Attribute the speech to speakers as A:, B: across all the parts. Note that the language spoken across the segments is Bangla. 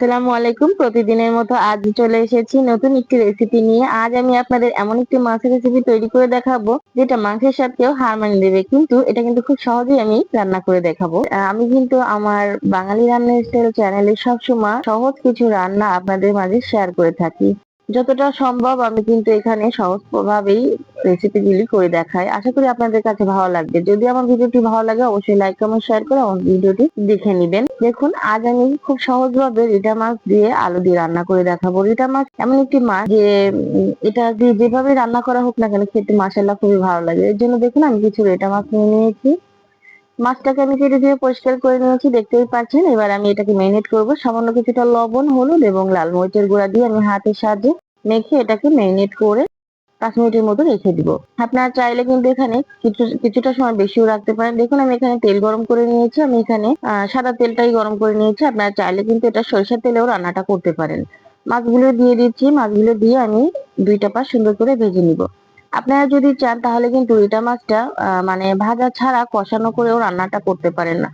A: আসসালামু আলাইকুম। প্রতিদিনের মতো আজ চলে এসেছি নতুন একটি রেসিপি নিয়ে। আজ আমি আপনাদের এমন একটি মাছের রেসিপি তৈরি করে দেখাবো যেটা মাংসের সাথেও হার মানিয়ে দেবে, কিন্তু এটা কিন্তু খুব সহজেই আমি রান্না করে দেখাবো। আমি কিন্তু আমার বাঙালি রান্নার স্টাইল চ্যানেলে সবসময় সহজ কিছু রান্না আপনাদের মাঝে শেয়ার করে থাকি। যতটা সম্ভব আমি কিন্তু এখানে সহজ ভাবেই রেসিপিগুলি করে দেখাই। আশা করি আপনাদের কাছে ভালো লাগবে। যদি আমার ভিডিওটি ভালো লাগে অবশ্যই লাইক কমেন্ট শেয়ার করে আমার ভিডিওটি দেখে নিবেন। দেখুন, আজ আমি খুব সহজভাবে রিটা মাছ দিয়ে আলু দিয়ে রান্না করে দেখাবো। রিটা মাছ এমন একটি মাছ যে এটা দিয়ে যেভাবে রান্না করা হোক না কেন খেতে মাশাআল্লাহ খুবই ভালো লাগে। এর জন্য দেখুন আমি কিছু রিটা মাছ নিয়ে নিয়েছি। মাছটাকে আমি কেটে দিয়ে পরিষ্কার করে নিয়েছি, দেখতেই পাচ্ছেন। এবার আমি এটাকে ম্যারিনেট করব। সামান্য কিছুটা লবণ, হলুদ এবং লাল মরিচের গুঁড়া দিয়ে আমি হাতের সাহায্যে মেখে এটাকে ম্যারিনেট করে 5 মিনিটের মতো রেখে দিব। আপনারা চাইলে কিন্তু এখানে কিছুটা সময় বেশিও রাখতে পারেন। দেখুন আমি এখানে তেল গরম করে নিয়েছি। আমি এখানে সাদা তেলটাই গরম করে নিয়েছি। আপনারা চাইলে কিন্তু এটা সরিষার তেলেও রান্নাটা করতে পারেন। মাছগুলো দিয়ে দিচ্ছি। মাছগুলো দিয়ে আমি 2টা পাশ সুন্দর করে ভেজে নিব। আপনারা যদি চান তাহলে কিন্তু রিটা মাছটা মানে ভাজা ছাড়া কষানো করেও রান্নাটা করতে পারেন না।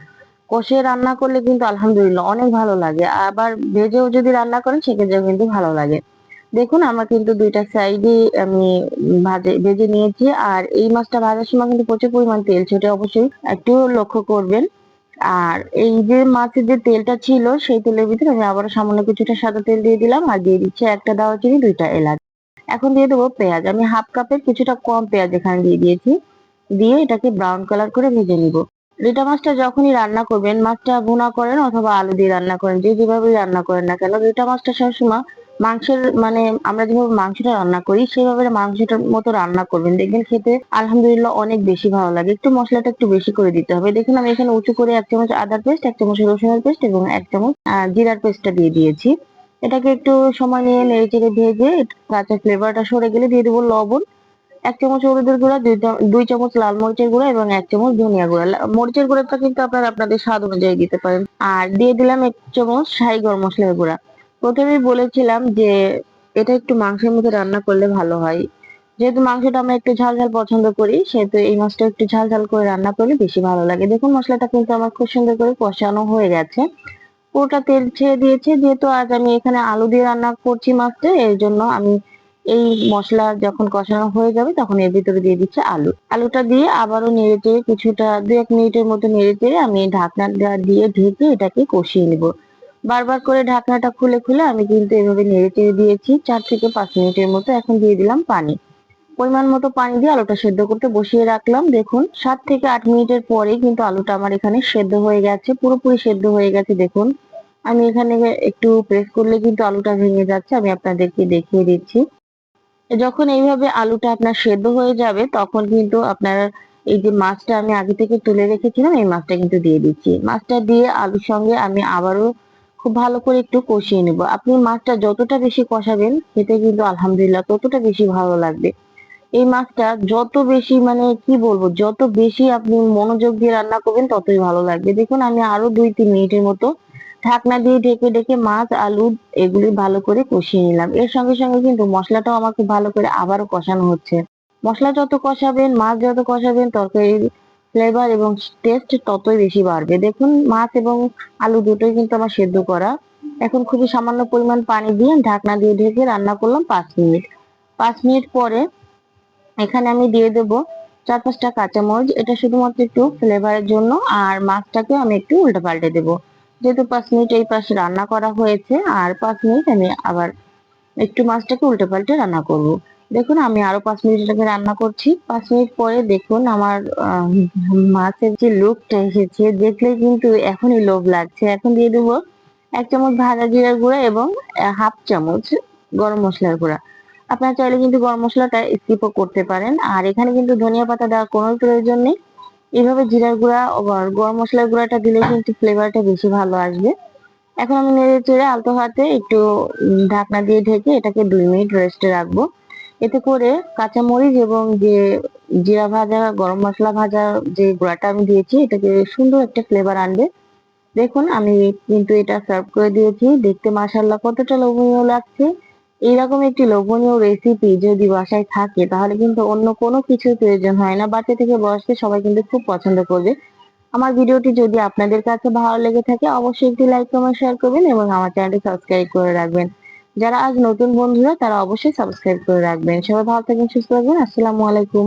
A: কষে রান্না করলে কিন্তু আলহামদুলিল্লাহ অনেক ভালো লাগে। আবার ভেজেও যদি রান্না করেন সেক্ষেত্রেও কিন্তু ভালো লাগে। দেখুন আমার কিন্তু 2টা সাইডই আমি ভেজে নিয়েছি। আর এই মাছটা ভাজার সময় কিন্তু প্রচুর পরিমাণ তেল ছোটে, অবশ্যই একটু লক্ষ্য করবেন। আর এই যে মাছের যে তেলটা ছিল সেই তেলের ভিতরে আমি আবারও সামান্য কিছুটা সাদা তেল দিয়ে দিলাম, আর দিয়ে দিচ্ছি একটা দারুচিনি, 2টা এলাচ। এখন দিয়ে দেবো পেঁয়াজ। আমি হাফ কাপের কিছুটা কম পেঁয়াজ এখানে দিয়ে দিয়েছি। দিয়ে এটাকে ব্রাউন কালার করে ভেজে নিব। রিটা মাছটা যখনই রান্না করবেন, মাছটা ভুনা করেন অথবা আলু দিয়ে রান্না করেন, যে যেভাবেই রান্না করেন না কেন, রিটা মাছটা সবসময় মাংসের মানে আমরা যেভাবে মাংসটা রান্না করি সেভাবে মাংসটার মতো রান্না করবেন, দেখবেন খেতে আলহামদুলিল্লাহ অনেক বেশি ভালো লাগে। একটু মশলাটা একটু বেশি করে দিতে হবে। দেখুন আমি এখানে উঁচু করে 1 চামচ আদার পেস্ট, 1 চামচ রসুনের পেস্ট এবং 1 চামচ জিরার পেস্টটা দিয়ে দিয়েছি। এটাকে একটু সময় নিয়ে নেড়ে চেড়ে ভেজে কাঁচা ফ্লেভারটা সরে গেলে দিয়ে দেবো লবণ, 1 চামচ হলুদের গুঁড়া, 2 চামচ লাল মরিচের গুঁড়া এবং 1 চামচ ধনিয়া গুঁড়া। মরিচের গুঁড়াটা কিন্তু আপনারা আপনাদের স্বাদ অনুযায়ী দিতে পারেন। আর দিয়ে দিলাম 1 চামচ শাহি গরম মশলার গুঁড়া। প্রথমেই বলেছিলাম যে এটা একটু মাংসের মধ্যে রান্না করলে ভালো হয়। যেহেতু মাংসটা আমরা একটু ঝাল ঝাল পছন্দ করি সেহেতু এই মাছটা একটু ঝাল ঝাল করে রান্না করলে বেশি ভালো লাগে। দেখুন মশলাটা কিন্তু আমার খুব সুন্দর করে কষানো হয়ে গেছে, পুরোটা তেল ছেড়ে দিয়েছে। যেহেতু আজ আমি এখানে আলু দিয়ে রান্না করছি মাছটা, এর জন্য আমি এই মশলা যখন কষানো হয়ে যাবে তখন এর ভিতরে দিয়ে দিচ্ছি আলুটা দিয়ে আবারও নেড়ে চেড়ে কিছুটা 2-1 মিনিটের মতো নেড়ে চেড়ে আমি ঢাকনা দিয়ে ঢেকে এটাকে কষিয়ে নিব। বারবার করে ঢাকনাটা খুলে খুলে আমি কিন্তু এভাবে নেড়ে চেড়ে দিয়েছি 4 থেকে 5 মিনিটের মতো। এখন দিয়ে দিলাম পানি। পরিমাণ মতো পানি দিয়ে আলুটা সেদ্ধ করতে বসিয়ে রাখলাম। দেখুন 7 থেকে 8 মিনিটের পরেই কিন্তু আলুটা আমার এখানে সেদ্ধ হয়ে গেছে, পুরোপুরি সেদ্ধ হয়ে গেছে। দেখুন আমি এখানে একটু প্রেস করলে কিন্তু আলুটা ভেঙে যাচ্ছে, আমি আপনাদেরকে দেখিয়ে দিচ্ছি। যখন এইভাবে আলুটা আপনার সেদ্ধ হয়ে যাবে তখন কিন্তু আপনার এই যে মাছটা আমি আগে থেকে তুলে রেখেছিলাম এই মাছটা কিন্তু দিয়ে দিচ্ছি। মাছটা দিয়ে আলুর সঙ্গে আমি আবারও খুব ভালো করে একটু কষিয়ে নেব। আপনি মাছটা যতটা বেশি কষাবেন খেতে কিন্তু আলহামদুলিল্লাহ ততটা বেশি ভালো লাগবে। এই মাছটা যত বেশি মানে কি বলবো, যত বেশি আপনি মনোযোগ দিয়ে রান্না করবেন ততই ভালো লাগবে। দেখুন আমি আরো 2-3 মিনিটের মতো ঢাকনা দিয়ে ঢেকে ঢেকে মাছ আলু এগুলি ভালো করে কষিয়ে নিলাম। এর সঙ্গে সঙ্গে কিন্তু মশলাটাও আমাকে ভালো করে আবারও কষানো হচ্ছে। মশলা যত কষাবেন, মাছ যত কষাবেন, তরকারির ফ্লেভার এবং টেস্ট ততই বেশি বাড়বে। দেখুন মাছ এবং আলু দুটোই কিন্তু আমার সেদ্ধ করা। এখন খুবই সামান্য পরিমাণ পানি দিয়ে ঢাকনা দিয়ে ঢেকে রান্না করলাম 5 মিনিট। 5 মিনিট পরে এখানে আমি দিয়ে দেব 4-5টা কাঁচামরিচ। এটা শুধুমাত্র একটু ফ্লেভারের জন্য। আর মাছটাকে আমি একটু উল্টে পাল্টে দেবো। যেহেতু 5 মিনিট এই পাশে রান্না করা হয়েছে, আর 5 মিনিট আমি আবার একটু মাছটাকে উল্টে পাল্টে রান্না করব। দেখুন আমি আরো 5 মিনিট এটাকে রান্না করছি। 5 মিনিট পরে দেখুন আমার মাছের যে লুকটা এসেছে দেখলে কিন্তু এখনই লোভ লাগছে। এখন দিয়ে দেবো 1 চামচ ভাজা জিরার গুঁড়া এবং হাফ চামচ গরম মশলার গুঁড়া। আপনারা চাইলে কিন্তু গরম মশলাটা স্কিপও করতে পারেন। আর এখানে কিন্তু ধনিয়া পাতা দেওয়ার কোনো প্রয়োজন নেই। এভাবে জিরার গুঁড়া ও গরম মশলার গুঁড়াটা দিলে কিন্তু ফ্লেভারটা বেশি ভালো আসবে। এখন আমি নেড়ে চেড়ে আলতো হাতে একটু ঢাকনা দিয়ে ঢেকে এটাকে 2 মিনিট রেস্টে রাখবো। এতে করে কাঁচামরিচ এবং যে জিরা ভাজা গরম মশলা ভাজা যে গুঁড়াটা আমি দিয়েছি এটাকে সুন্দর একটা ফ্লেভার আনবে। দেখুন আমি কিন্তু এটা সার্ভ করে দিয়েছি। দেখতে মাশাআল্লাহ কতটা লোভনীয় লাগছে। এইরকম একটি লোভনীয় রেসিপি যদি বাসায় থাকে তাহলে কিন্তু অন্য কোনো কিছুর প্রয়োজন হয় না। বাচ্চা থেকে বয়স্ক সবাই কিন্তু খুব পছন্দ করবে। আমার ভিডিওটি যদি আপনাদের কাছে ভালো লেগে থাকে অবশ্যই একটি লাইক কমেন্ট শেয়ার করবেন এবং আমার চ্যানেলটি সাবস্ক্রাইব করে রাখবেন। যারা আজ নতুন বন্ধুরা তারা অবশ্যই সাবস্ক্রাইব করে রাখবেন। সবাই ভালো থাকবেন, সুস্থ থাকবেন। আসসালামু আলাইকুম।